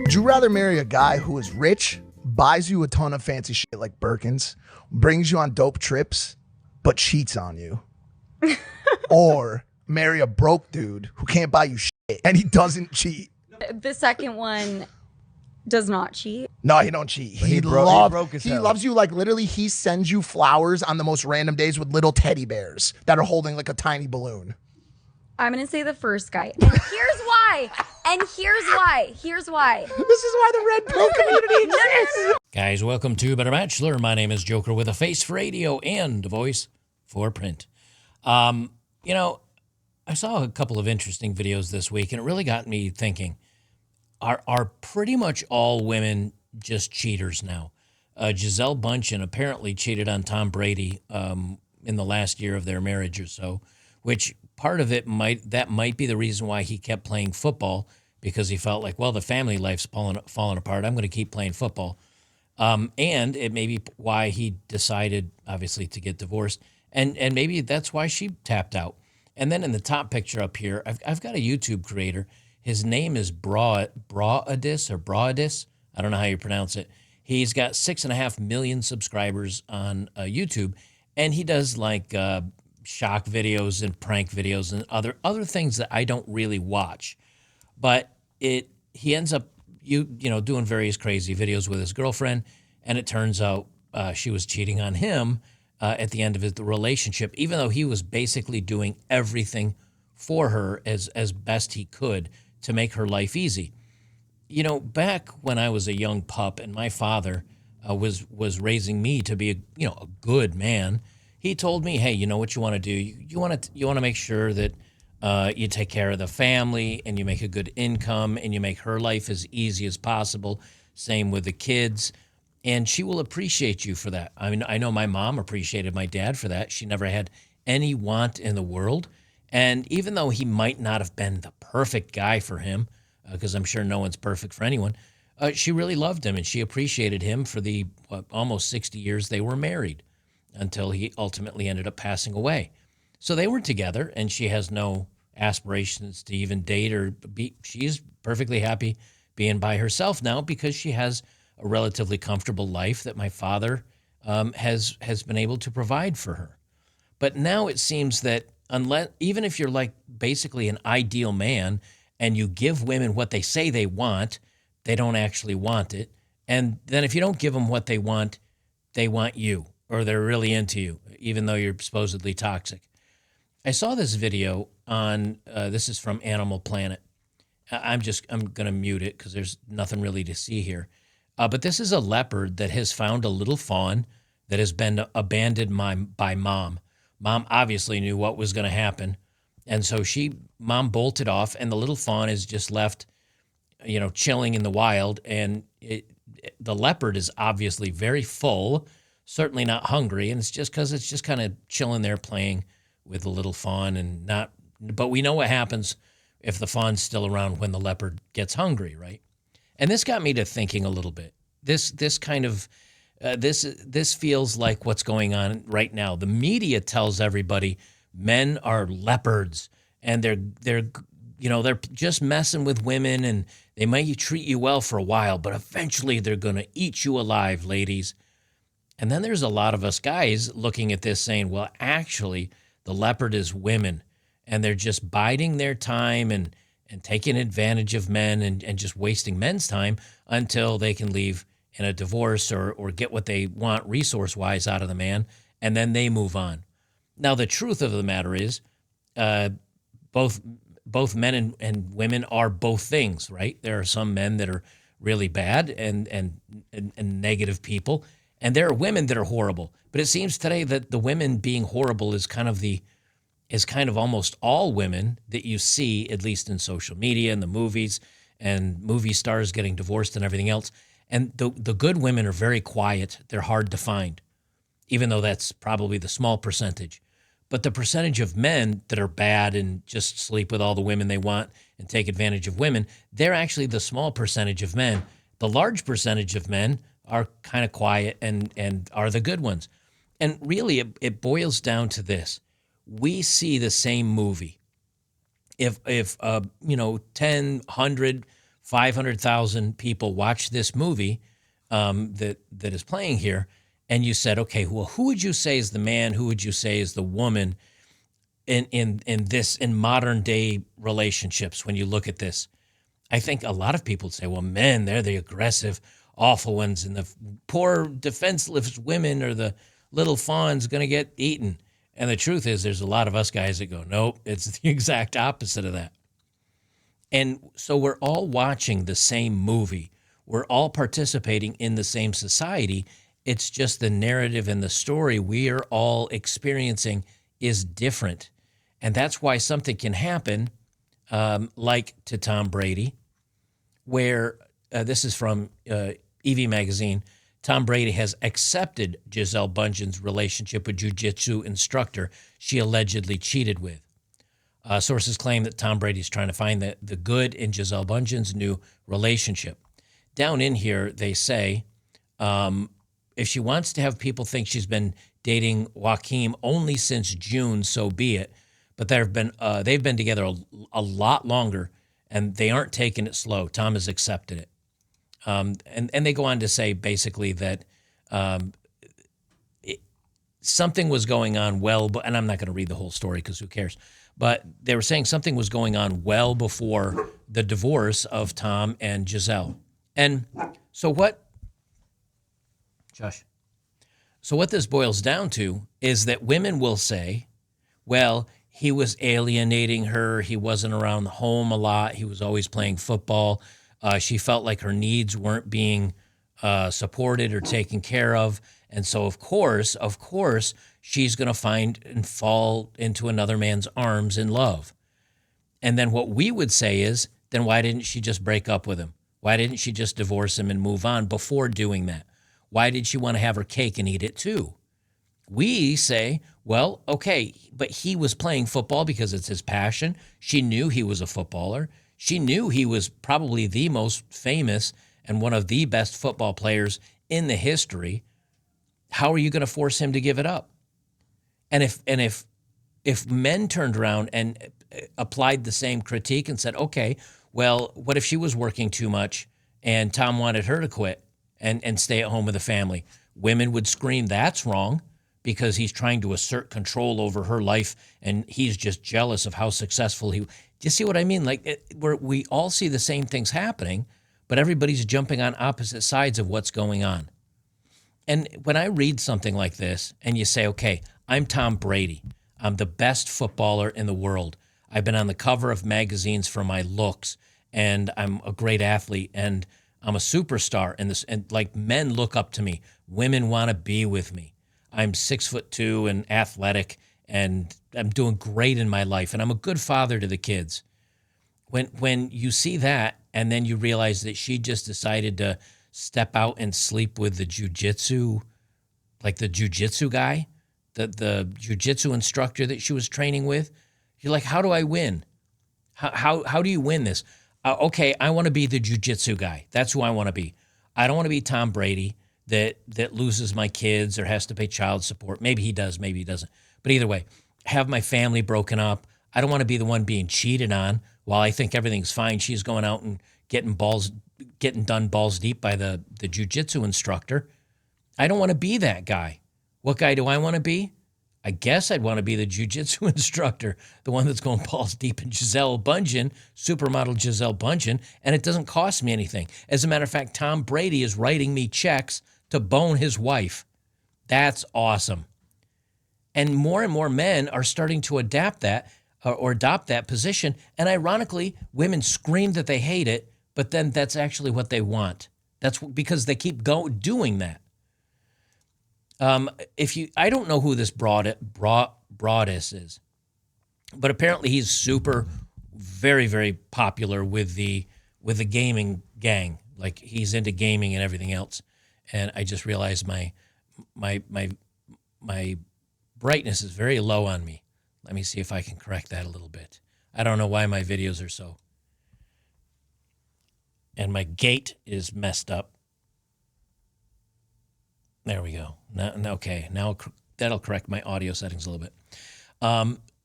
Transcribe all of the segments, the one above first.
Would you rather marry a guy who is rich, buys you a ton of fancy shit like Birkins, brings you on dope trips, but cheats on you? Or marry a broke dude who can't buy you shit and he doesn't cheat? The second one does not cheat. No, he don't cheat. He broke as He hell. loves you like literally he sends you flowers on the most random days with little teddy bears that are holding like a tiny balloon. I'm going to say the first guy. And here's why. Here's why. This is why the red pill community exists. Guys, welcome to Better Bachelor. My name is Joker with a face for radio and a voice for print. I saw a couple of interesting videos this week, and it really got me thinking, are pretty much all women just cheaters now? Gisele Bündchen apparently cheated on Tom Brady in the last year of their marriage or so, which part of it might be the reason why he kept playing football, because he felt like, well, the family life's falling apart. I'm going to keep playing football. And it may be why he decided, obviously, to get divorced. And maybe that's why she tapped out. And then in the top picture up here, I've got a YouTube creator. His name is Broadis. I don't know how you pronounce it. He's got 6.5 million subscribers on YouTube. And he does like shock videos and prank videos and other things that I don't really watch. But he ends up doing various crazy videos with his girlfriend, and it turns out she was cheating on him at the end of the relationship, even though he was basically doing everything for her as best he could to make her life easy. You know, back when I was a young pup and my father was raising me to be a good man, he told me, hey, you know what you want to do? You want to make sure that you take care of the family and you make a good income and you make her life as easy as possible. Same with the kids. And she will appreciate you for that. I mean, I know my mom appreciated my dad for that. She never had any want in the world. And even though he might not have been the perfect guy for him, because I'm sure no one's perfect for anyone, she really loved him and she appreciated him for the almost 60 years they were married until he ultimately ended up passing away. So they were together, and she has no aspirations to even date or be. She's perfectly happy being by herself now because she has a relatively comfortable life that my father has been able to provide for her. But now it seems that even if you're like basically an ideal man and you give women what they say they want, they don't actually want it. And then if you don't give them what they want you, or they're really into you, even though you're supposedly toxic. I saw this video on, this is from Animal Planet. I'm going to mute it because there's nothing really to see here. But this is a leopard that has found a little fawn that has been abandoned by mom. Mom obviously knew what was going to happen. And so mom bolted off, and the little fawn is just left, chilling in the wild. And the leopard is obviously very full, certainly not hungry. And it's just because it's just kind of chilling there playing with the little fawn but we know what happens if the fawn's still around when the leopard gets hungry, right? And this got me to thinking a little bit. This feels like what's going on right now. The media tells everybody men are leopards and they're just messing with women and they might treat you well for a while, but eventually they're going to eat you alive, ladies. And then there's a lot of us guys looking at this saying, well, actually, the leopard is women, and they're just biding their time and taking advantage of men and just wasting men's time until they can leave in a divorce or get what they want resource-wise out of the man, and then they move on. Now, the truth of the matter is both men and women are both things, right? There are some men that are really bad and negative people, and there are women that are horrible. But it seems today that the women being horrible is kind of almost all women that you see, at least in social media and the movies and movie stars getting divorced and everything else. And the good women are very quiet. They're hard to find, even though that's probably the small percentage. But the percentage of men that are bad and just sleep with all the women they want and take advantage of women, they're actually the small percentage of men. The large percentage of men are kind of quiet and are the good ones. And really, it boils down to this. We see the same movie. If 10, 100, 500,000 people watch this movie that is playing here, and you said, okay, well, who would you say is the man? Who would you say is the woman in modern day relationships? When you look at this, I think a lot of people would say, well, men, they're the aggressive, awful ones, and the poor, defenseless women or the little fawns going to get eaten. And the truth is, there's a lot of us guys that go, nope, it's the exact opposite of that. And so we're all watching the same movie. We're all participating in the same society. It's just the narrative and the story we are all experiencing is different. And that's why something can happen, like to Tom Brady, where this is from EV Magazine. Tom Brady has accepted Gisele Bundchen's relationship with jiu-jitsu instructor she allegedly cheated with. Sources claim that Tom Brady's trying to find the good in Gisele Bundchen's new relationship. Down in here, they say, if she wants to have people think she's been dating Joaquim only since June, so be it. But they've been together a lot longer, and they aren't taking it slow. Tom has accepted it. And they go on to say basically that something was going on and I'm not going to read the whole story because who cares? But they were saying something was going on well before the divorce of Tom and Gisele. And so what, Josh? So what this boils down to is that women will say, well, he was alienating her. He wasn't around home a lot. He was always playing football. She felt like her needs weren't being supported or taken care of. And so, of course, she's going to find and fall into another man's arms in love. And then what we would say is, then why didn't she just break up with him? Why didn't she just divorce him and move on before doing that? Why did she want to have her cake and eat it too? We say, well, okay, but he was playing football because it's his passion. She knew he was a footballer. She knew he was probably the most famous and one of the best football players in the history. How are you going to force him to give it up? And if men turned around and applied the same critique and said, okay, well, what if she was working too much and Tom wanted her to quit and stay at home with the family? Women would scream, that's wrong, because he's trying to assert control over her life and he's just jealous of how successful he. Do you see what I mean? Like we all see the same things happening, but everybody's jumping on opposite sides of what's going on. And when I read something like this and you say, okay, I'm Tom Brady. I'm the best footballer in the world. I've been on the cover of magazines for my looks, and I'm a great athlete, and I'm a superstar in this. And like men look up to me. Women want to be with me. I'm 6'2" and athletic, and I'm doing great in my life, and I'm a good father to the kids. When you see that, and then you realize that she just decided to step out and sleep with the jiu-jitsu guy, the jiu-jitsu instructor that she was training with, you're like, how do I win? How do you win this? Okay, I want to be the jiu-jitsu guy. That's who I want to be. I don't want to be Tom Brady that loses my kids or has to pay child support. Maybe he does, maybe he doesn't. But either way, have my family broken up. I don't want to be the one being cheated on while I think everything's fine. She's going out and getting done balls deep by the jiu-jitsu instructor. I don't want to be that guy. What guy do I want to be? I guess I'd want to be the jiu-jitsu instructor, the one that's going balls deep in Gisele Bundchen, supermodel Gisele Bundchen, and it doesn't cost me anything. As a matter of fact, Tom Brady is writing me checks to bone his wife. That's awesome. And more men are starting to adapt that or adopt that position. And ironically, women scream that they hate it, but then that's actually what they want. That's because they keep doing that. I don't know who this Broadus is, but apparently he's very, very popular with the gaming gang. Like he's into gaming and everything else. And I just realized my brightness is very low on me. Let me see if I can correct that a little bit. I don't know why my videos are so. And my gate is messed up. There we go. Now that'll correct my audio settings a little bit.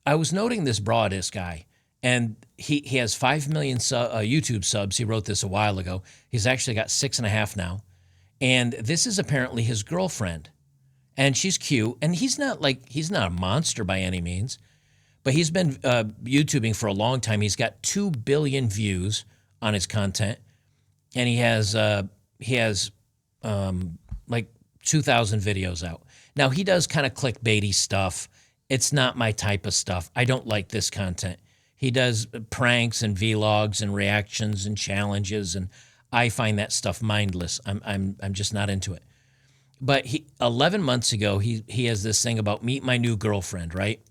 I was noting this Broadus guy, And he has 5 million YouTube subs. He wrote this a while ago. He's actually got 6.5 now. And this is apparently his girlfriend. And she's cute. And he's not a monster by any means. But he's been YouTubing for a long time. He's got 2 billion views on his content. And he has like 2,000 videos out. Now, he does kind of clickbaity stuff. It's not my type of stuff. I don't like this content. He does pranks and vlogs and reactions and challenges, and I find that stuff mindless. I'm just not into it. But 11 months ago, he has this thing about meet my new girlfriend, right?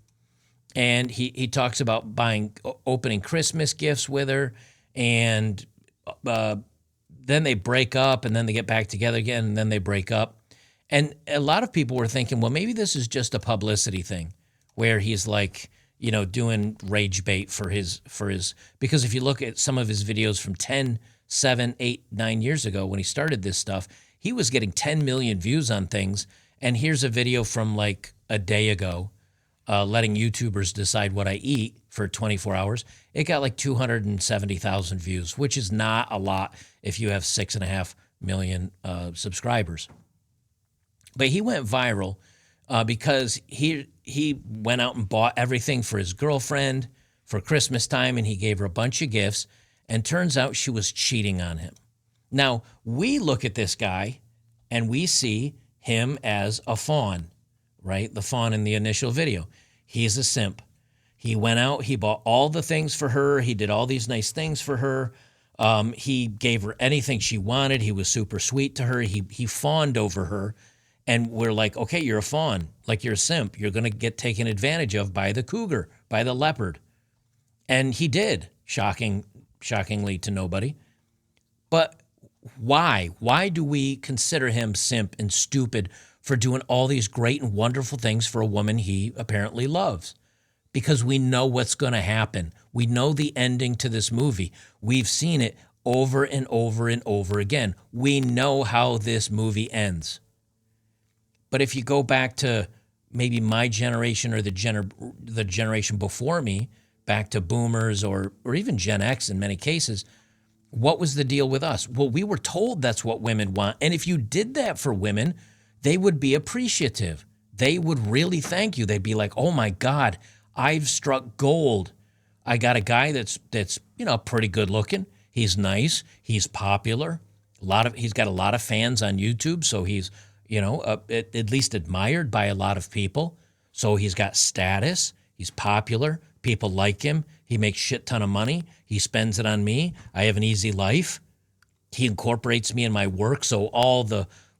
And he talks about opening Christmas gifts with her, and then they break up, and then they get back together again, and then they break up. And a lot of people were thinking, well, maybe this is just a publicity thing where he's like, doing rage bait for his, because if you look at some of his videos from 10, 7, 8, 9 years ago when he started this stuff, he was getting 10 million views on things. And here's a video from like a day ago, letting YouTubers decide what I eat for 24 hours. It got like 270,000 views, which is not a lot if you have 6.5 million subscribers. But he went viral because he went out and bought everything for his girlfriend for Christmas time, and he gave her a bunch of gifts, and turns out she was cheating on him. Now, we look at this guy, and we see him as a fawn, right? The fawn in the initial video. He's a simp. He went out, he bought all the things for her, he did all these nice things for her. He gave her anything she wanted. He was super sweet to her. He fawned over her. And we're like, okay, you're a fawn, like you're a simp. You're going to get taken advantage of by the cougar, by the leopard. And he did, shockingly to nobody. But why? Why do we consider him simp and stupid for doing all these great and wonderful things for a woman he apparently loves? Because we know what's going to happen. We know the ending to this movie. We've seen it over and over and over again. We know how this movie ends. But if you go back to maybe my generation or the generation before me, back to boomers or even Gen X in many cases, what was the deal with us? Well, we were told that's what women want. And if you did that for women, they would be appreciative. They would really thank you. They'd be like, oh my God, I've struck gold. I got a guy that's pretty good looking. He's nice. He's popular. He's got a lot of fans on YouTube, so he's at least admired by a lot of people. So he's got status. He's popular. People like him. He makes shit ton of money. He spends it on me. I have an easy life. He incorporates me in my work. So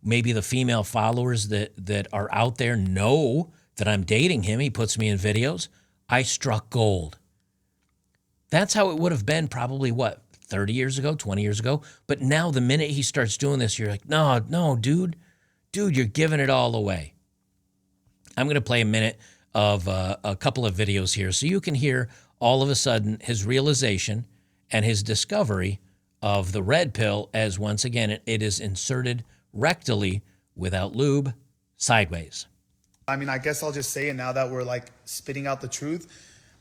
maybe the female followers that are out there know that I'm dating him. He puts me in videos. I struck gold. That's how it would have been probably 30 years ago, 20 years ago. But now the minute he starts doing this, you're like, no, dude, you're giving it all away. I'm going to play a minute of a couple of videos here so you can hear all of a sudden his realization and his discovery of the red pill as, once again, it is inserted rectally without lube, sideways. I mean, I guess I'll just say it now that we're like spitting out the truth.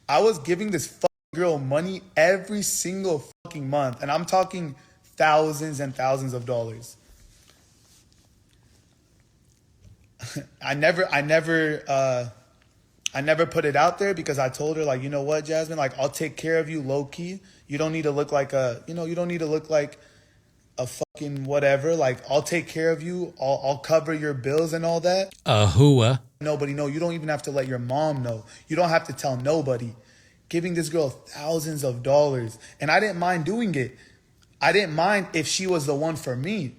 I was giving this fucking girl money every single fucking month, and I'm talking thousands and thousands of dollars. I never put it out there because I told her, like, you know what, Jasmine, like, I'll take care of you low key. You don't need to look like a fucking whatever. Like, I'll take care of you. I'll cover your bills and all that. Hooah. Nobody know. You don't even have to let your mom know. You don't have to tell nobody. Giving this girl thousands of dollars. And I didn't mind doing it. I didn't mind if she was the one for me.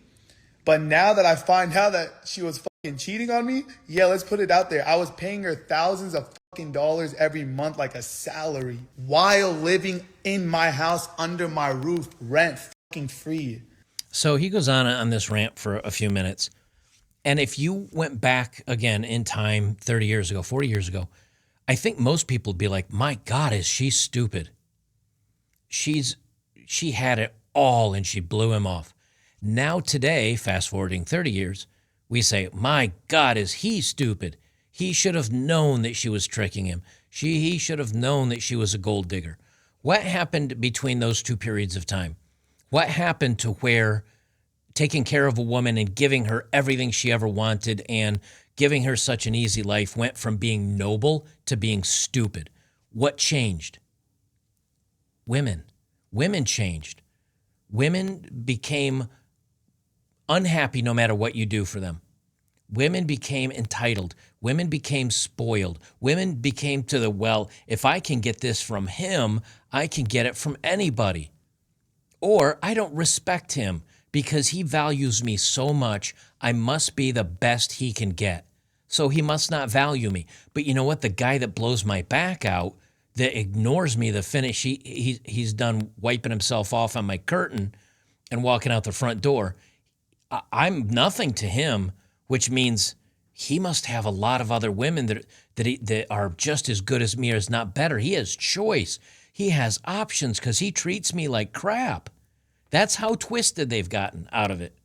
But now that I find out that she was fucking cheating on me, yeah, let's put it out there. I was paying her thousands of fucking dollars every month like a salary while living in my house under my roof, rent fucking free. So he goes on this rant for a few minutes. And if you went back again in time 30 years ago, 40 years ago, I think most people would be like, my God, is she stupid? She had it all and she blew him off. Now today, fast forwarding 30 years, we say, my God, is he stupid? He should have known that she was tricking him. He should have known that she was a gold digger. What happened between those two periods of time? What happened to where taking care of a woman and giving her everything she ever wanted and giving her such an easy life went from being noble to being stupid? What changed? Women. Women changed. Women became unhappy no matter what you do for them. Women became entitled. Women became spoiled. Women became to the, well, if I can get this from him, I can get it from anybody. Or I don't respect him because he values me so much, I must be the best he can get. So he must not value me. But you know what? The guy that blows my back out, that ignores me, the finish, he's done wiping himself off on my curtain and walking out the front door. I'm nothing to him, which means he must have a lot of other women that are just as good as me or is not better. He has choice. He has options because he treats me like crap. That's how twisted they've gotten out of it.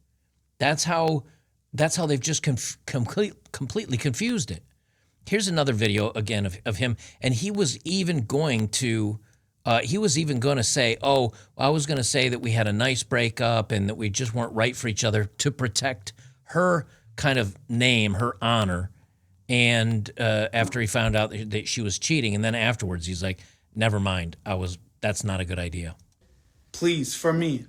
That's how they've just completely confused it. Here's another video again of him, and he was even going to say, oh, I was going to say that we had a nice breakup and that we just weren't right for each other to protect her kind of name, her honor. And after he found out that she was cheating, and then afterwards he's like, never mind, that's not a good idea. Please, for me,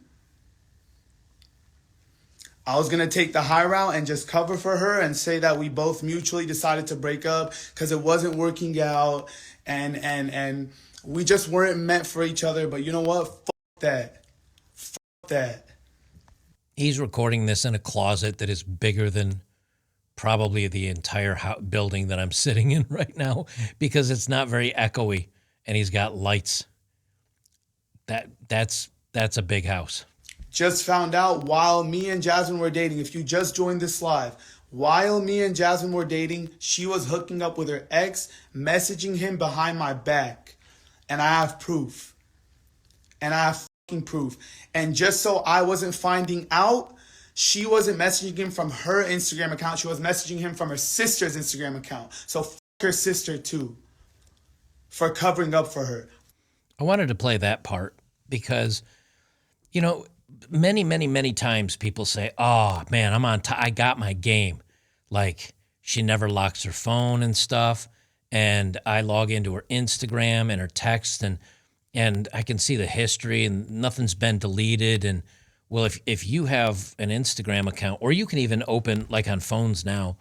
I was going to take the high route and just cover for her and say that we both mutually decided to break up because it wasn't working out and we just weren't meant for each other. But you know what? Fuck that. Fuck that. He's recording this in a closet that is bigger than probably the entire building that I'm sitting in right now because it's not very echoey and he's got lights. That's a big house. Just found out while me and Jasmine were dating, if you just joined this live, while me and Jasmine were dating, she was hooking up with her ex, messaging him behind my back. And I have proof. And I have fucking proof. And just so I wasn't finding out, she wasn't messaging him from her Instagram account. She was messaging him from her sister's Instagram account. So fuck her sister too for covering up for her. I wanted to play that part because, you know, many times people say, oh, man, I'm on I got my game. Like, she never locks her phone and stuff. And I log into her Instagram and her text, and I can see the history, and nothing's been deleted. And, well, if you have an Instagram account, or you can even open, like on phones now,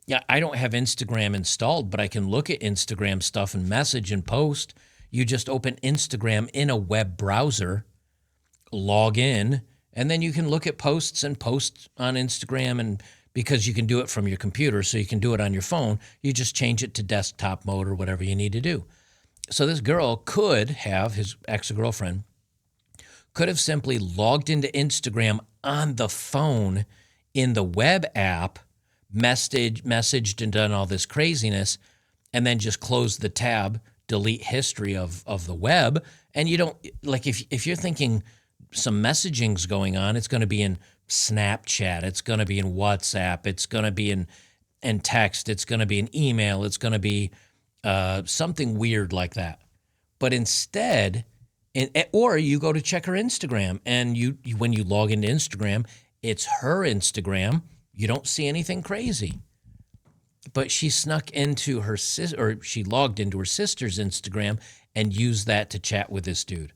yeah, I don't have Instagram installed, but I can look at Instagram stuff and message and post. You just open Instagram in a web browser, log in, and then you can look at posts and post on Instagram. And because you can do it from your computer, so you can do it on your phone, you just change it to desktop mode or whatever you need to do. So this girl could have, his ex-girlfriend, could have simply logged into Instagram on the phone in the web app, messaged and done all this craziness, and then just closed the tab, delete history of the web. And you don't, like, if you're thinking some messaging's going on, it's going to be in Snapchat, it's going to be in WhatsApp, it's going to be in text, it's going to be in email, it's going to be something weird like that. But instead, or you go to check her Instagram, and you when you log into Instagram, it's her Instagram. You don't see anything crazy. But she snuck into her or she logged into her sister's Instagram and used that to chat with this dude.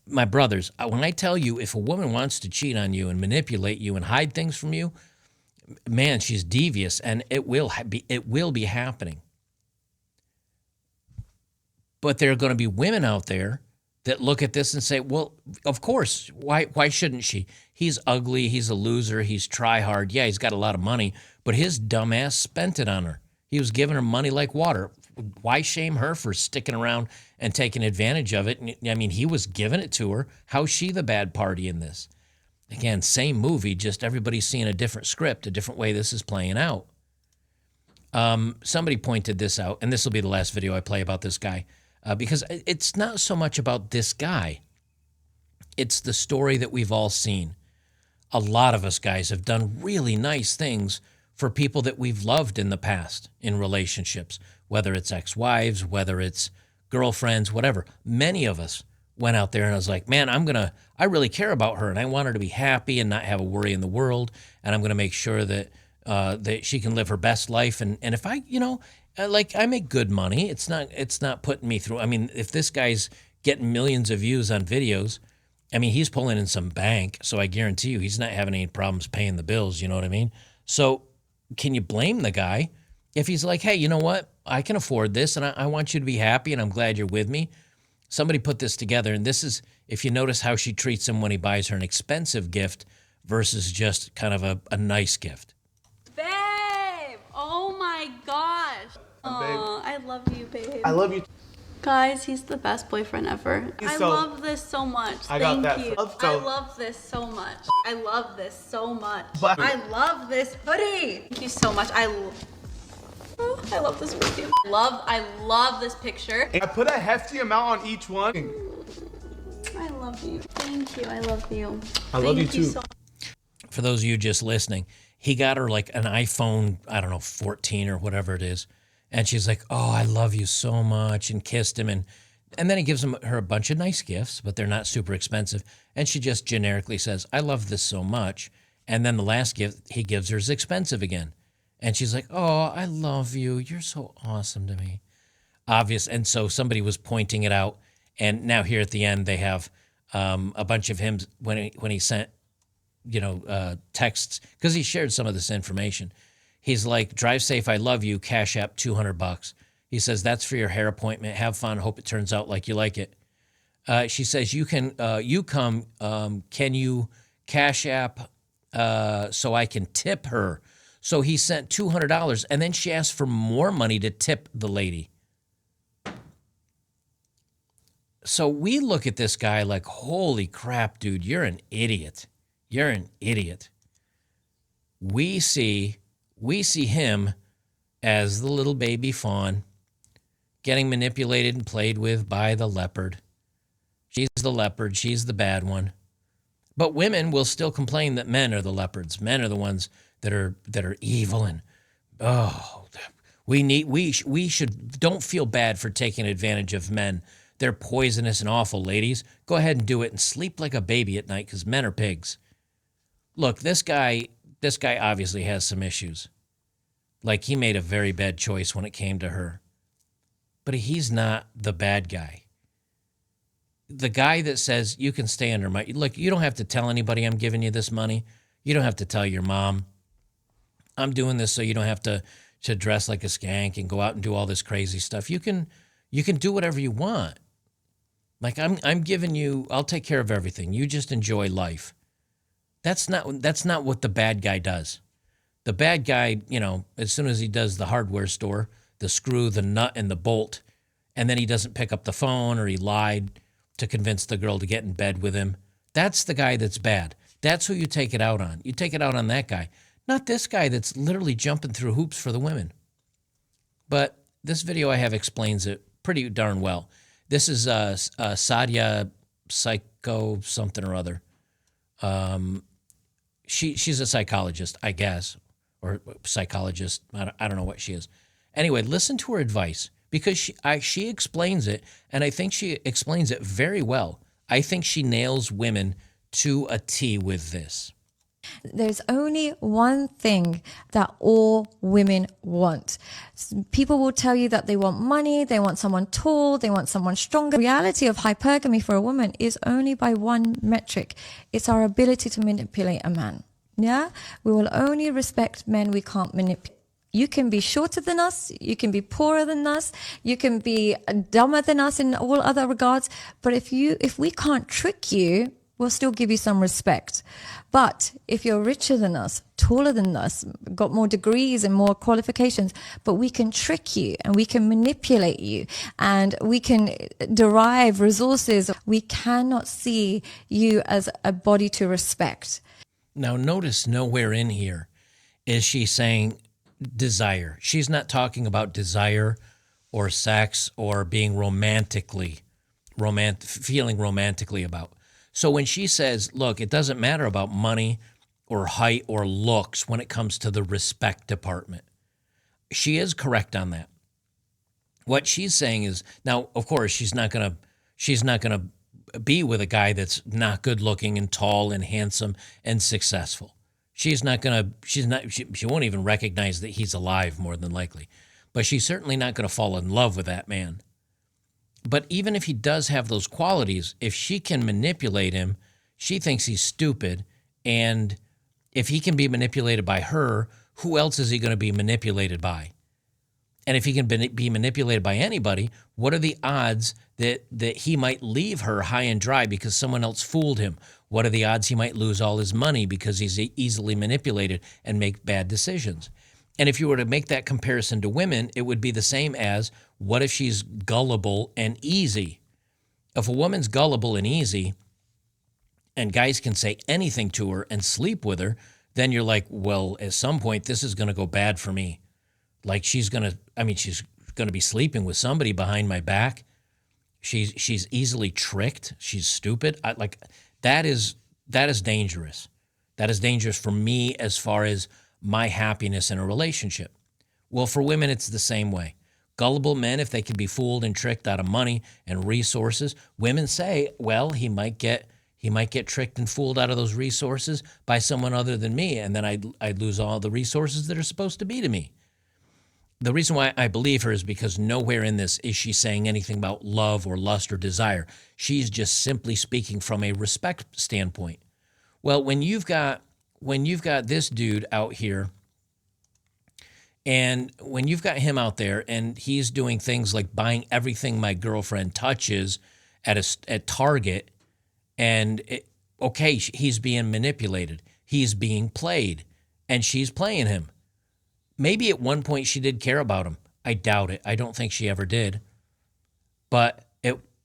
My brothers, when I tell you, if a woman wants to cheat on you and manipulate you and hide things from you, man, she's devious, and it will be happening. But there are going to be women out there that look at this and say, well, of course, why shouldn't she? He's ugly, he's a loser, he's try hard. Yeah, he's got a lot of money, but his dumb ass spent it on her. He was giving her money like water. Why shame her for sticking around and taking advantage of it? I mean, he was giving it to her. How's she the bad party in this? Again, same movie, just everybody's seeing a different script, a different way this is playing out. Somebody pointed this out, and this will be the last video I play about this guy, because it's not so much about this guy. It's the story that we've all seen. A lot of us guys have done really nice things for people that we've loved in the past in relationships, whether it's ex-wives, whether it's girlfriends, whatever. Many of us went out there and I was like, man, I really care about her and I want her to be happy and not have a worry in the world. And I'm going to make sure that that she can live her best life. And if I, like I make good money, it's not putting me through. I mean, if this guy's getting millions of views on videos, I mean, he's pulling in some bank. So I guarantee you he's not having any problems paying the bills. You know what I mean? So can you blame the guy if he's like, hey, you know what? I can afford this and I want you to be happy and I'm glad you're with me. Somebody put this together, and this is, if you notice how she treats him when he buys her an expensive gift versus just kind of a nice gift. Babe! Oh my gosh. Oh, I love you, babe. I love you. Guys, he's the best boyfriend ever. I love this so much. Thank you. I love this so much. I love this so much. I love this hoodie. Thank you so much. I love this perfume. I love this picture. I put a hefty amount on each one. I love you. Thank you. I love you. I love you too. So For those of you just listening, he got her like an iPhone, I don't know, 14 or whatever it is. And she's like, oh, I love you so much, and kissed him. And then he gives her a bunch of nice gifts, but they're not super expensive. And she just generically says, I love this so much. And then the last gift he gives her is expensive again. And she's like, oh, I love you. You're so awesome to me. Obvious. And so somebody was pointing it out. And now here at the end, they have a bunch of him when he sent, texts, because he shared some of this information. He's like, drive safe, I love you, Cash App $200. He says, that's for your hair appointment. Have fun. Hope it turns out like you like it. She says, can you Cash App so I can tip her? So he sent $200, and then she asked for more money to tip the lady. So we look at this guy like, holy crap, dude, you're an idiot. You're an idiot. We see him as the little baby fawn getting manipulated and played with by the leopard. She's the leopard. She's the bad one. But women will still complain that men are the leopards. Men are the ones that are evil, and we should don't feel bad for taking advantage of men. They're poisonous and awful, ladies. Go ahead and do it and sleep like a baby at night, because men are pigs. Look, this guy obviously has some issues. Like, he made a very bad choice when it came to her. But he's not the bad guy. The guy that says, you can stay under my... Look, you don't have to tell anybody I'm giving you this money. You don't have to tell your mom. I'm doing this so you don't have to dress like a skank and go out and do all this crazy stuff. You can do whatever you want. Like, I'm giving you... I'll take care of everything. You just enjoy life. That's not what the bad guy does. The bad guy, as soon as he does the hardware store, the screw, the nut, and the bolt, and then he doesn't pick up the phone, or he lied to convince the girl to get in bed with him, that's the guy that's bad. That's who you take it out on. You take it out on that guy, not this guy that's literally jumping through hoops for the women. But this video I have explains it pretty darn well. This is Sadia Psycho something or other. She's a psychologist, I guess, or psychologist. I don't know what she is. Anyway, listen to her advice, because she explains it, and I think she explains it very well. I think she nails women to a T with this. There's only one thing that all women want. People will tell you that they want money, they want someone tall, they want someone stronger. The reality of hypergamy for a woman is only by one metric. It's our ability to manipulate a man. Yeah? We will only respect men we can't manipulate. You can be shorter than us, you can be poorer than us, you can be dumber than us in all other regards, but if we can't trick you, we'll still give you some respect. But if you're richer than us, taller than us, got more degrees and more qualifications, but we can trick you and we can manipulate you and we can derive resources, we cannot see you as a body to respect. Now, notice nowhere in here is she saying desire. She's not talking about desire or sex or being feeling romantically about. So when she says, look, it doesn't matter about money or height or looks when it comes to the respect department, she is correct on that. What she's saying is, now, of course, she's not gonna be with a guy that's not good looking and tall and handsome and successful. She won't even recognize that he's alive, more than likely. But she's certainly not going to fall in love with that man. But even if he does have those qualities, if she can manipulate him, she thinks he's stupid. And if he can be manipulated by her, who else is he going to be manipulated by? And if he can be manipulated by anybody, what are the odds that he might leave her high and dry because someone else fooled him? What are the odds he might lose all his money because he's easily manipulated and make bad decisions? And if you were to make that comparison to women, it would be the same as, what if she's gullible and easy? If a woman's gullible and easy, and guys can say anything to her and sleep with her, then you're like, well, at some point, this is going to go bad for me. Like she's going to be sleeping with somebody behind my back. She's easily tricked. She's stupid. That is dangerous. That is dangerous for me as far as my happiness in a relationship. Well, for women, it's the same way. Gullible men, if they can be fooled and tricked out of money and resources, women say, well, he might get tricked and fooled out of those resources by someone other than me, and then I'd lose all the resources that are supposed to be to me. The reason why I believe her is because nowhere in this is she saying anything about love or lust or desire. She's just simply speaking from a respect standpoint. Well, when you've got this dude out here, and when you've got him out there and he's doing things like buying everything my girlfriend touches at Target, and he's being manipulated. He's being played, and she's playing him. Maybe at one point she did care about him. I doubt it. I don't think she ever did. But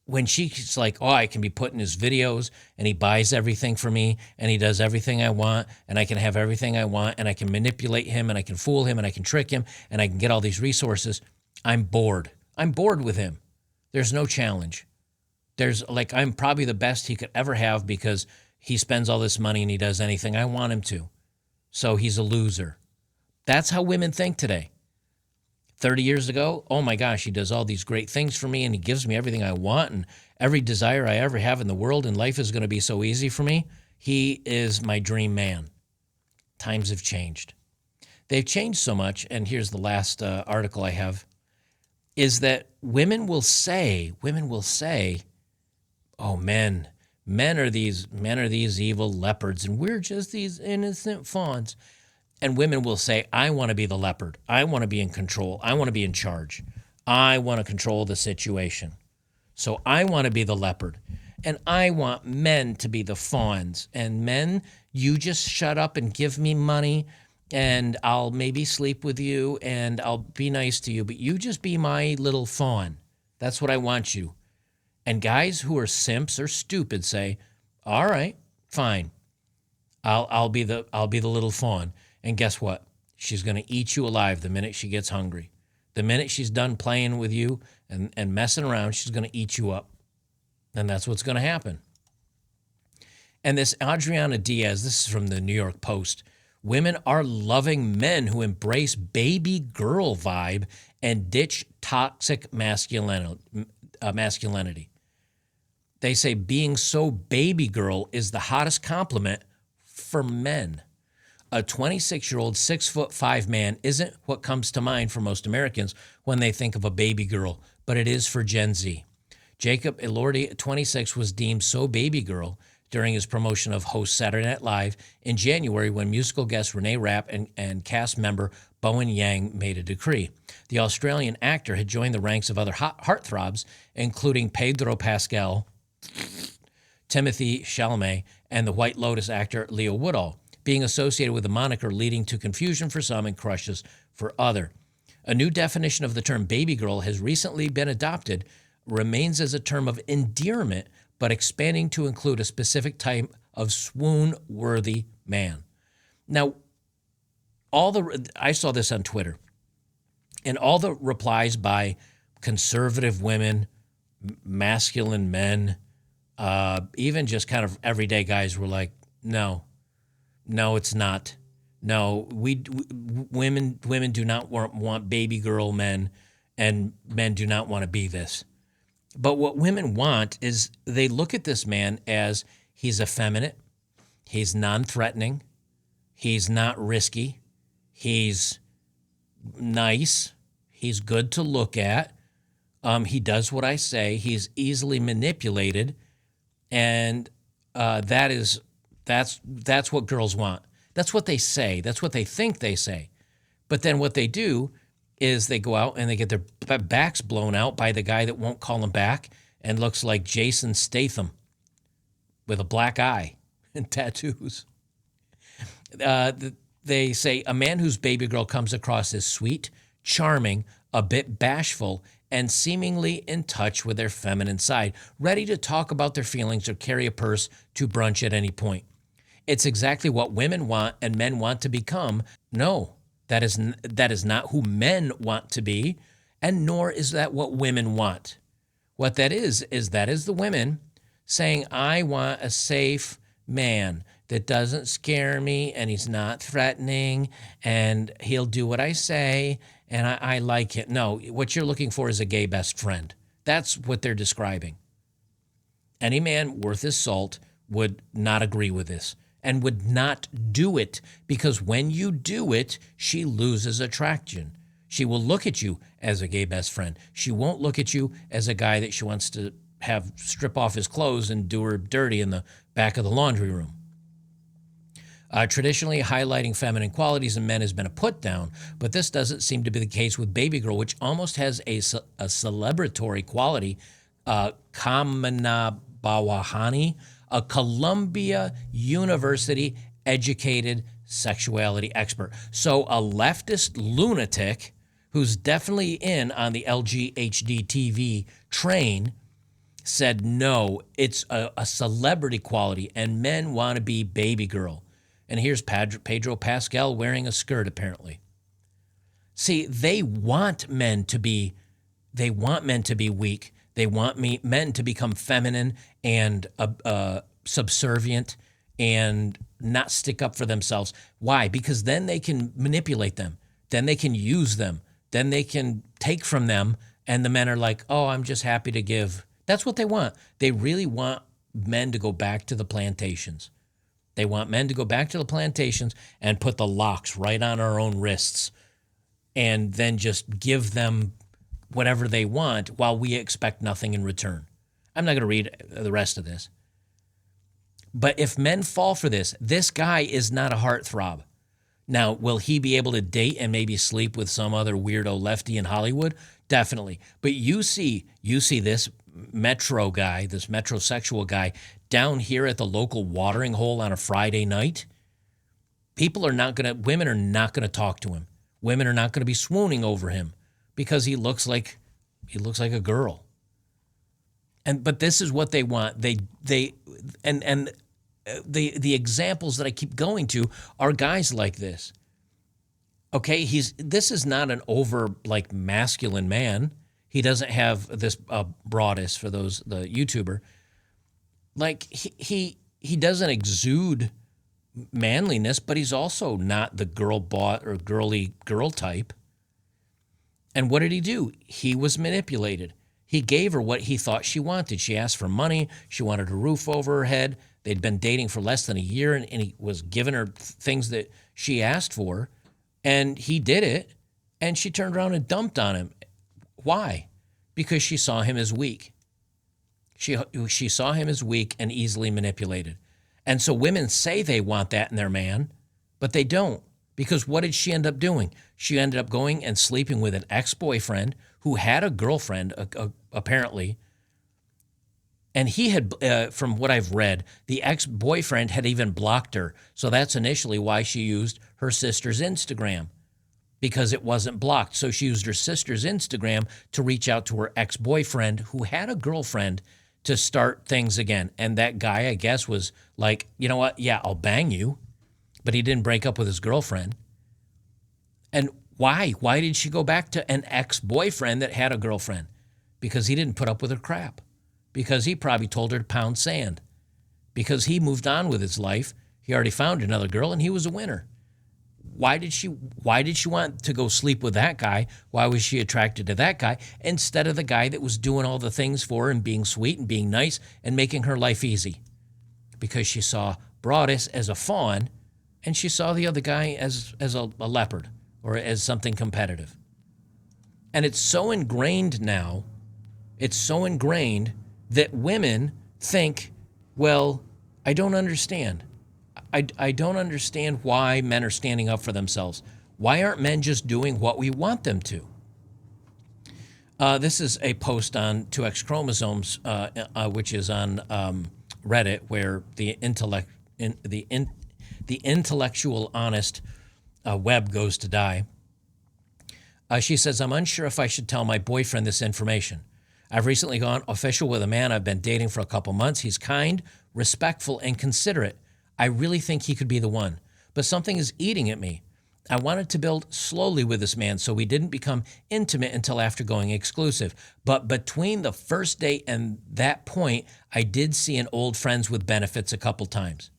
when she's like, oh, I can be put in his videos, and he buys everything for me, and he does everything I want, and I can have everything I want, and I can manipulate him, and I can fool him, and I can trick him, and I can get all these resources, I'm bored. I'm bored with him. There's no challenge. I'm probably the best he could ever have because he spends all this money and he does anything I want him to. So he's a loser. That's how women think today. 30 years ago, oh my gosh, he does all these great things for me and he gives me everything I want and every desire I ever have in the world, and life is going to be so easy for me. He is my dream man. Times have changed. They've changed so much, and here's the last article I have, is that women will say, oh, men are these evil leopards, and we're just these innocent fawns. And women will say, I want to be the leopard. I want to be in control. I want to be in charge. I want to control the situation. So I want to be the leopard. And I want men to be the fawns. And men, you just shut up and give me money, and I'll maybe sleep with you, and I'll be nice to you, but you just be my little fawn. That's what I want you. And guys who are simps or stupid say, all right, fine. I'll be the little fawn. And guess what? She's going to eat you alive the minute she gets hungry. The minute she's done playing with you and messing around, she's going to eat you up. And that's what's going to happen. And this Adriana Diaz, this is from the New York Post. Women are loving men who embrace baby girl vibe and ditch toxic masculinity. They say being so baby girl is the hottest compliment for men. A 26-year-old, 6'5" man isn't what comes to mind for most Americans when they think of a baby girl, but it is for Gen Z. Jacob Elordi, 26, was deemed so baby girl during his promotion of host Saturday Night Live in January when musical guest Renee Rapp and cast member Bowen Yang made a decree. The Australian actor had joined the ranks of other heartthrobs, including Pedro Pascal, Timothée Chalamet, and the White Lotus actor Leo Woodall, being associated with the moniker leading to confusion for some and crushes for other. A new definition of the term baby girl has recently been adopted, remains as a term of endearment, but expanding to include a specific type of swoon-worthy man. Now, I saw this on Twitter, and all the replies by conservative women, masculine men, even just kind of everyday guys were like, no, it's not. No, women do not want baby girl men, and men do not want to be this. But what women want is they look at this man as he's effeminate, he's non-threatening, he's not risky, he's nice, he's good to look at, he does what I say, he's easily manipulated, and that's what girls want. That's what they say. That's what they think they say. But then what they do is they go out and they get their backs blown out by the guy that won't call them back and looks like Jason Statham with a black eye and tattoos. They say a man whose baby girl comes across as sweet, charming, a bit bashful, and seemingly in touch with their feminine side, ready to talk about their feelings or carry a purse to brunch at any point. It's exactly what women want and men want to become. No, that is not who men want to be, and nor is that what women want. What that is the women saying, I want a safe man that doesn't scare me and he's not threatening and he'll do what I say and I like it. No, what you're looking for is a gay best friend. That's what they're describing. Any man worth his salt would not agree with this and would not do it, because when you do it, she loses attraction. She will look at you as a gay best friend. She won't look at you as a guy that she wants to have strip off his clothes and do her dirty in the back of the laundry room. Traditionally, highlighting feminine qualities in men has been a put down, but this doesn't seem to be the case with Baby Girl, which almost has a celebratory quality. Kamana Bawahani, a Columbia University educated sexuality expert. So a leftist lunatic who's definitely in on the LGHD TV train said, no, it's a celebrity quality and men want to be Baby Girl. And here's Pedro Pascal wearing a skirt, apparently. See, they want men to be weak. They want men to become feminine and subservient and not stick up for themselves. Why? Because then they can manipulate them. Then they can use them. Then they can take from them. And the men are like, oh, I'm just happy to give. That's what they want. They really want men to go back to the plantations. They want men to go back to the plantations and put the locks right on our own wrists and then just give them whatever they want while we expect nothing in return. I'm not going to read the rest of this. But if men fall for this, this guy is not a heartthrob. Now, will he be able to date and maybe sleep with some other weirdo lefty in Hollywood? Definitely. But you see this metro guy, this metrosexual guy down here at the local watering hole on a Friday night. Women are not going to talk to him. Women are not going to be swooning over him because he looks like a girl. But this is what they want. The examples that I keep going to are guys like this. Okay, this is not an over like masculine man. He doesn't have this broadness for the YouTuber. Like he doesn't exude manliness, but he's also not the girl bought or girly girl type. And what did he do? He was manipulated. He gave her what he thought she wanted. She asked for money. She wanted a roof over her head. They'd been dating for less than a year, and he was giving her things that she asked for. And he did it, and she turned around and dumped on him. Why? Because she saw him as weak. She saw him as weak and easily manipulated. And so women say they want that in their man, but they don't. Because what did she end up doing? She ended up going and sleeping with an ex-boyfriend who had a girlfriend, apparently. And he had, from what I've read, the ex-boyfriend had even blocked her. So that's initially why she used her sister's Instagram, because it wasn't blocked. So she used her sister's Instagram to reach out to her ex-boyfriend who had a girlfriend to start things again. And that guy, I guess, was like, you know what? Yeah, I'll bang you. But he didn't break up with his girlfriend. And why? Why did she go back to an ex-boyfriend that had a girlfriend? Because he didn't put up with her crap. Because he probably told her to pound sand. Because he moved on with his life. He already found another girl and he was a winner. Why did she want to go sleep with that guy? Why was she attracted to that guy instead of the guy that was doing all the things for her and being sweet and being nice and making her life easy? Because she saw Broadus as a fawn and she saw the other guy as a leopard or as something competitive. And it's so ingrained now, that women think, well, I don't understand. I don't understand why men are standing up for themselves. Why aren't men just doing what we want them to? This is a post on 2X chromosomes, which is on Reddit, where the intellectual honest web goes to die. She says, I'm unsure if I should tell my boyfriend this information. I've recently gone official with a man I've been dating for a couple months. He's kind, respectful, and considerate. I really think he could be the one, but something is eating at me. I wanted to build slowly with this man so we didn't become intimate until after going exclusive. But between the first date and that point, I did see an old friends with benefits a couple times.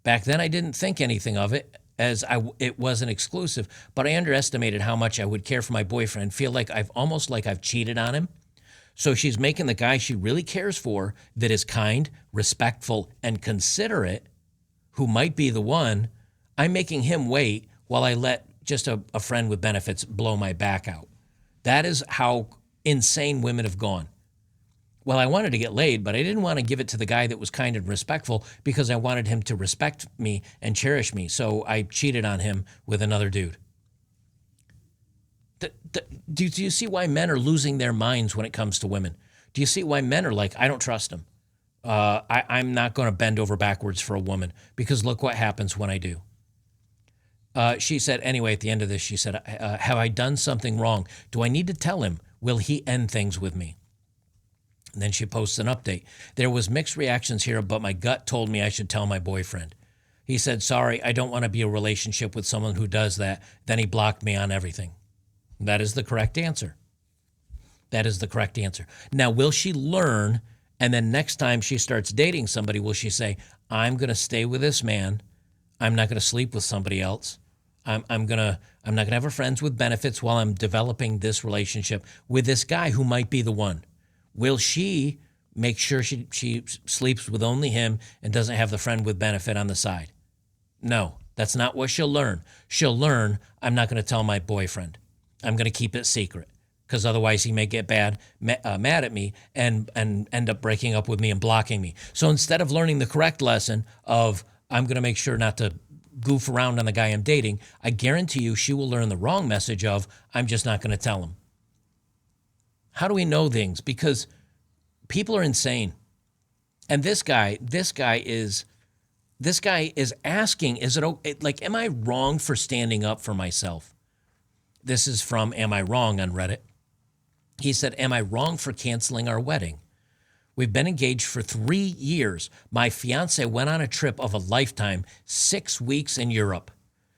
Back then, I didn't think anything of it as it wasn't exclusive, but I underestimated how much I would care for my boyfriend, feel like I've cheated on him. So she's making the guy she really cares for, that is kind, respectful, and considerate, who might be the one, I'm making him wait while I let just a friend with benefits blow my back out. That is how insane women have gone. Well, I wanted to get laid, but I didn't want to give it to the guy that was kind and respectful because I wanted him to respect me and cherish me. So I cheated on him with another dude. Do you see why men are losing their minds when it comes to women? Do you see why men are like, I don't trust him? I'm not going to bend over backwards for a woman because look what happens when I do. She said, anyway, at the end of this, she said, have I done something wrong? Do I need to tell him? Will he end things with me? And then she posts an update. There was mixed reactions here, but my gut told me I should tell my boyfriend. He said, sorry, I don't want to be a relationship with someone who does that. Then he blocked me on everything. That is the correct answer. That is the correct answer. Now, will she learn? And then next time she starts dating somebody, will she say, I'm going to stay with this man. I'm not going to sleep with somebody else. I'm not going to have a friends with benefits while I'm developing this relationship with this guy who might be the one. Will she make sure she sleeps with only him and doesn't have the friend with benefit on the side? No, that's not what she'll learn. She'll learn, I'm not going to tell my boyfriend. I'm going to keep it secret because otherwise he may get mad at me and end up breaking up with me and blocking me. So instead of learning the correct lesson of I'm going to make sure not to goof around on the guy I'm dating, I guarantee you she will learn the wrong message of I'm just not going to tell him. How do we know things? Because people are insane. And this guy is asking, is it okay? Like, am I wrong for standing up for myself? This is from Am I Wrong on Reddit. He said, am I wrong for canceling our wedding? We've been engaged for 3 years. My fiance went on a trip of a lifetime, 6 weeks in Europe.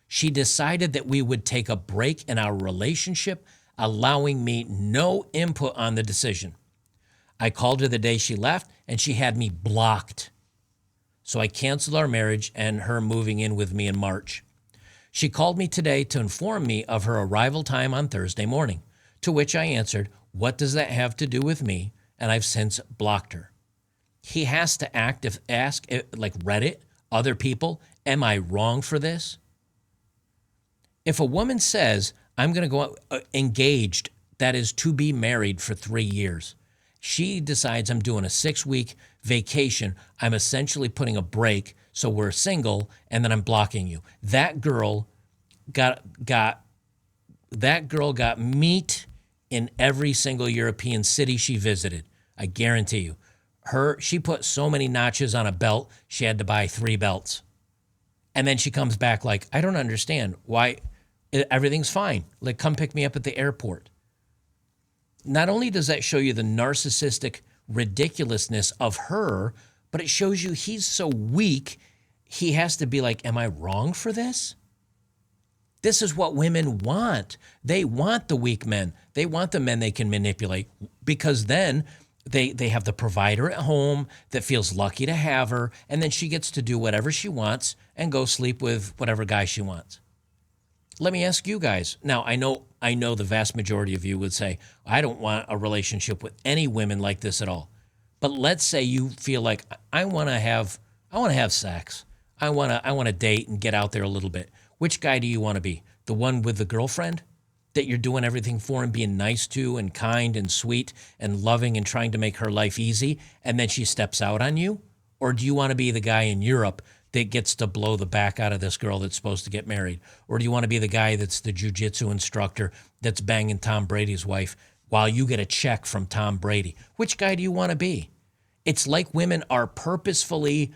She decided that we would take a break in our relationship, allowing me no input on the decision. I called her the day she left, and she had me blocked. So I canceled our marriage and her moving in with me in March. She called me today to inform me of her arrival time on Thursday morning, to which I answered, what does that have to do with me? And I've since blocked her. He has to ask like Reddit, other people, am I wrong for this? If a woman says, I'm going to go engaged, that is to be married for 3 years, she decides I'm doing a 6-week vacation, I'm essentially putting a break, so we're single, and then I'm blocking you. That girl got meat in every single European city she visited. I guarantee you. She put so many notches on a belt, she had to buy 3 belts. And then she comes back like, I don't understand why everything's fine. Like, come pick me up at the airport. Not only does that show you the narcissistic ridiculousness of her, but it shows you he's so weak, he has to be like, am I wrong for this? This is what women want. They want the weak men. They want the men they can manipulate because then they have the provider at home that feels lucky to have her, and then she gets to do whatever she wants and go sleep with whatever guy she wants. let me ask you guys. Now, I know the vast majority of you would say, I don't want a relationship with any women like this at all. But let's say you feel like I want to have sex. I want to date and get out there a little bit. Which guy do you want to be? The one with the girlfriend that you're doing everything for and being nice to and kind and sweet and loving and trying to make her life easy, and then she steps out on you? Or do you want to be the guy in Europe that gets to blow the back out of this girl that's supposed to get married? Or do you want to be the guy that's the jiu-jitsu instructor that's banging Tom Brady's wife while you get a check from Tom Brady? Which guy do you want to be? It's like women are purposefully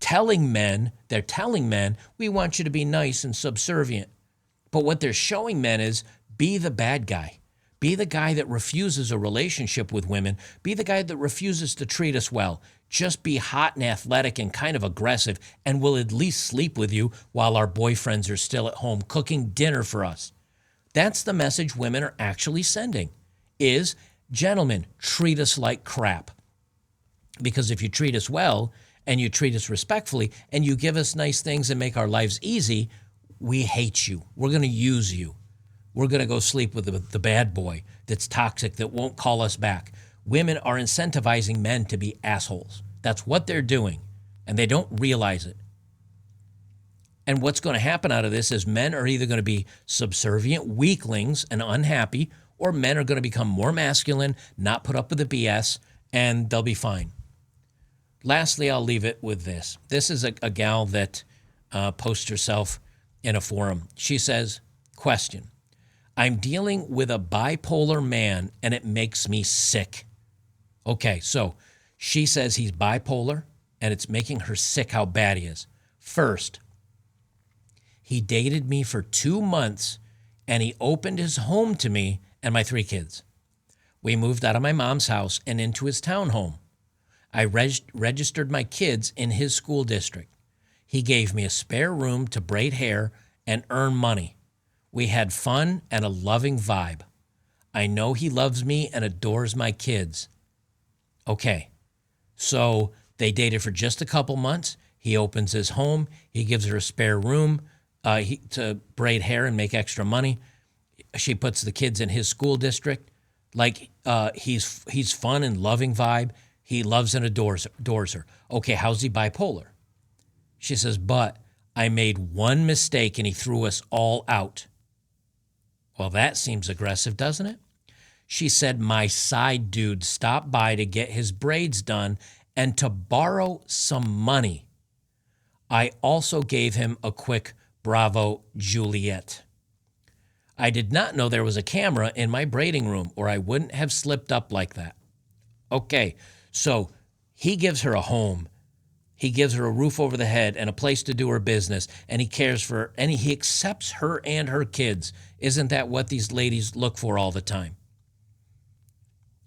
telling men, we want you to be nice and subservient. But what they're showing men is, be the bad guy. Be the guy that refuses a relationship with women. Be the guy that refuses to treat us well. Just be hot and athletic and kind of aggressive, and we'll at least sleep with you while our boyfriends are still at home cooking dinner for us. That's the message women are actually sending, is, gentlemen, treat us like crap. Because if you treat us well and you treat us respectfully and you give us nice things and make our lives easy, we hate you. We're going to use you. We're going to go sleep with the bad boy that's toxic, that won't call us back. Women are incentivizing men to be assholes. That's what they're doing, and they don't realize it. And what's going to happen out of this is men are either going to be subservient weaklings and unhappy, or men are going to become more masculine, not put up with the BS, and they'll be fine. Lastly, I'll leave it with this. This is a gal that posts herself in a forum. She says, question, I'm dealing with a bipolar man and it makes me sick. Okay, so she says he's bipolar and it's making her sick how bad he is. First, he dated me for 2 months and he opened his home to me and my 3 kids. We moved out of my mom's house and into his townhome. I registered my kids in his school district. He gave me a spare room to braid hair and earn money. We had fun and a loving vibe. I know he loves me and adores my kids. Okay, so they dated for just a couple months. He opens his home. He gives her a spare room to braid hair and make extra money. She puts the kids in his school district. Like he's fun and loving vibe. He loves and adores her. Okay, how's he bipolar? She says, but I made one mistake and he threw us all out. Well, that seems aggressive, doesn't it? She said, my side dude stopped by to get his braids done and to borrow some money. I also gave him a quick bravo, Juliet. I did not know there was a camera in my braiding room or I wouldn't have slipped up like that. Okay, so he gives her a home. He gives her a roof over the head and a place to do her business, and he cares for her, and he accepts her and her kids. Isn't that what these ladies look for all the time?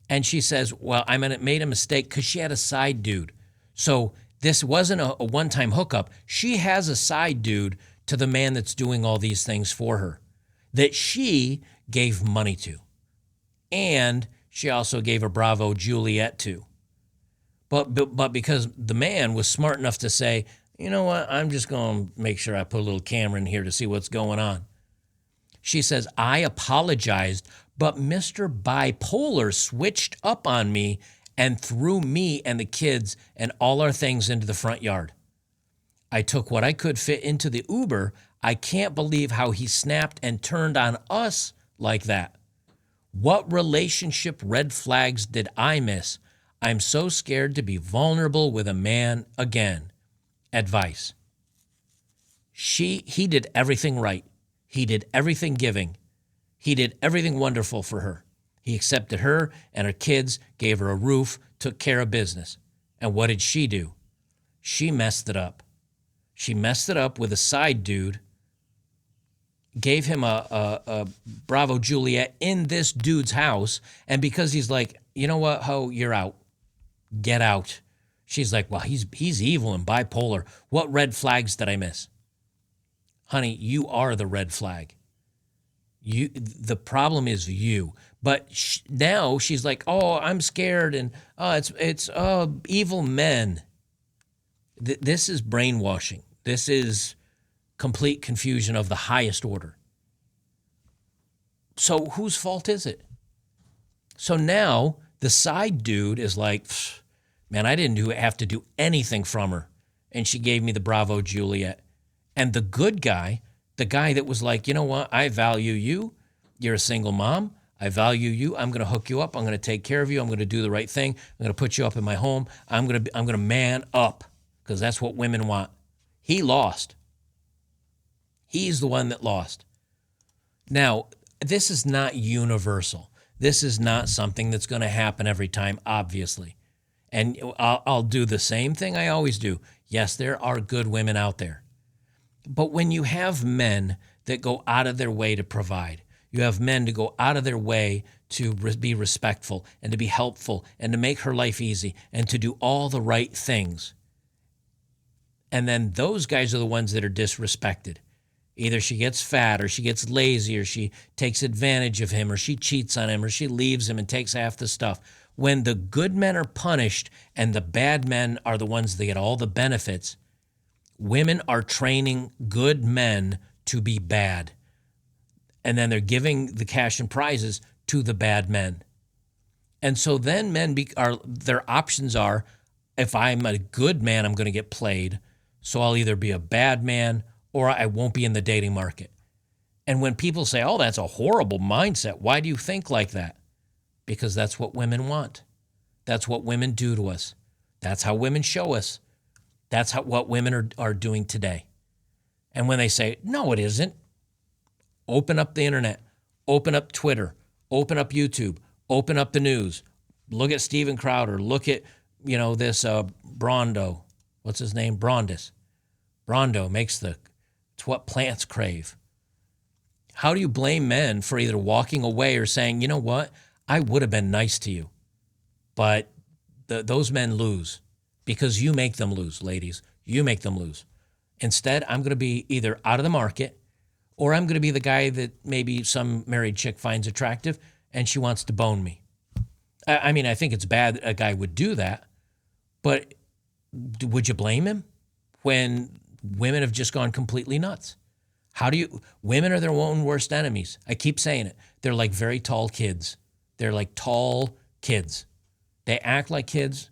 And she says, well, I made a mistake because she had a side dude. So this wasn't a one-time hookup. She has a side dude to the man that's doing all these things for her that she gave money to. And she also gave a bravo Juliet to. But because the man was smart enough to say, you know what, I'm just going to make sure I put a little camera in here to see what's going on. She says, I apologized, but Mr. Bipolar switched up on me and threw me and the kids and all our things into the front yard. I took what I could fit into the Uber. I can't believe how he snapped and turned on us like that. What relationship red flags did I miss? I'm so scared to be vulnerable with a man again. Advice. He did everything right. He did everything giving. He did everything wonderful for her. He accepted her and her kids, gave her a roof, took care of business. And what did she do? She messed it up. She messed it up with a side dude, gave him a bravo Juliet in this dude's house, and because he's like, you know what, ho, you're out. Get out. She's like, well, he's evil and bipolar. What red flags did I miss? Honey, you are the red flag. The problem is you. But now she's like, oh, I'm scared, and it's evil men. This is brainwashing. This is complete confusion of the highest order. So whose fault is it? So now the side dude is like, man, I didn't have to do anything from her. And she gave me the Bravo Juliet. And the good guy, the guy that was like, you know what? I value you. You're a single mom. I value you. I'm going to hook you up. I'm going to take care of you. I'm going to do the right thing. I'm going to put you up in my home. I'm going to man up, because that's what women want. He lost. He's the one that lost. Now, this is not universal. This is not something that's going to happen every time, obviously. And I'll do the same thing I always do. Yes, there are good women out there. But when you have men that go out of their way to provide, you have men to go out of their way to be respectful and to be helpful and to make her life easy and to do all the right things. And then those guys are the ones that are disrespected. Either she gets fat or she gets lazy or she takes advantage of him or she cheats on him or she leaves him and takes half the stuff. When the good men are punished and the bad men are the ones that get all the benefits, women are training good men to be bad. And then they're giving the cash and prizes to the bad men. And so then their options are, if I'm a good man, I'm going to get played. So I'll either be a bad man or I won't be in the dating market. And when people say, oh, that's a horrible mindset, why do you think like that? Because that's what women want. That's what women do to us. That's how women show us. That's what women are doing today. And when they say, no, it isn't, open up the internet, open up Twitter, open up YouTube, open up the news, look at Steven Crowder, look at, this Brondo. What's his name? Brondis. Brondo makes it's what plants crave. How do you blame men for either walking away or saying, you know what, I would have been nice to you, but those men lose because you make them lose, ladies. You make them lose. Instead, I'm going to be either out of the market or I'm going to be the guy that maybe some married chick finds attractive and she wants to bone me. I mean, I think it's bad that a guy would do that, but would you blame him when women have just gone completely nuts? Women are their own worst enemies. I keep saying it. They're like very tall kids. They're like tall kids. They act like kids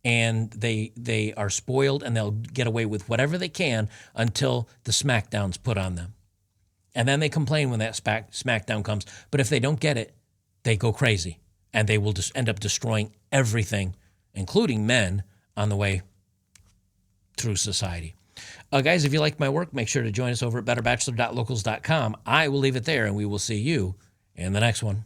and they are spoiled and they'll get away with whatever they can until the smackdown's put on them. And then they complain when that smackdown comes. But if they don't get it, they go crazy and they will just end up destroying everything, including men, on the way through society. Guys, if you like my work, make sure to join us over at betterbachelor.locals.com. I will leave it there and we will see you in the next one.